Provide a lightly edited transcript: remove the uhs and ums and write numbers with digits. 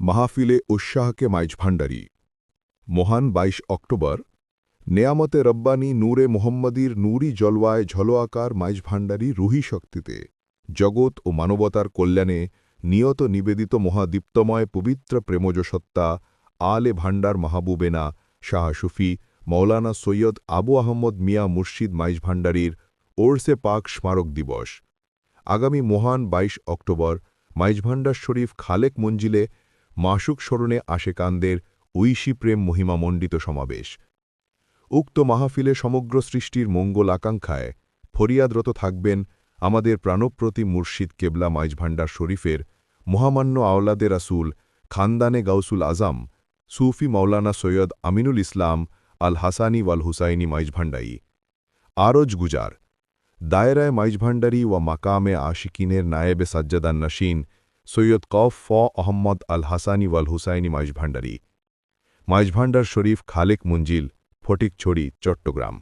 মাহফিলে উৎসাহকে মাইজভান্ডারি। মহান ২২ অক্টোবর নেয়ামতে রব্বানী নূরে মোহাম্মদীর নূরি জলওয়ায় ঝলোয়াকার মাইজভান্ডারি রুহি শক্তিতে জগৎ ও মানবতার কল্যাণে নিয়ত নিবেদিত মহাদীপ্তময় পবিত্র প্রেমজ সত্তা আলে ভান্ডার মাহবুবেনা শাহ সুফি মৌলানা সৈয়দ আবু আহমদ মিয়া মুর্শিদ মাইজভান্ডারির ওরসে পাক স্মারক দিবস। আগামী মহান ২২ অক্টোবর মাইজভান্ডার শরীফ খালেক মঞ্জিলে মাসুক স্মরণে আশেকানদের ঐশী প্রেম মহিমামণ্ডিত সমাবেশ। উক্ত মাহফিলে সমগ্র সৃষ্টির মঙ্গল আকাঙ্ক্ষায় ফরিয়াদরত থাকবেন আমাদের প্রাণপ্রতি মুর্শিদ কেবলা মাইজভান্ডার শরীফের মহামান্য আওলাদে রাসূল খানদানে গাউসুল আজম সুফি মৌলানা সৈয়দ আমিনুল ইসলাম আল হাসানি ওয়াল হুসাইনি মাইজভান্ডাই। আরজ গুজার দায়রায় মাইজভান্ডারি ওয়া মাকামে আশিকিনের নায়েবে সাজ্জাদান নাশিন সৈয়দ কফ আহম্মদ আল হাসানি ওয়াল হুসাইনি মাইজভান্ডারি। মাইজভান্ডার শরীফ খালেক মঞ্জিল ফটিকছড়ি, চট্টগ্রাম।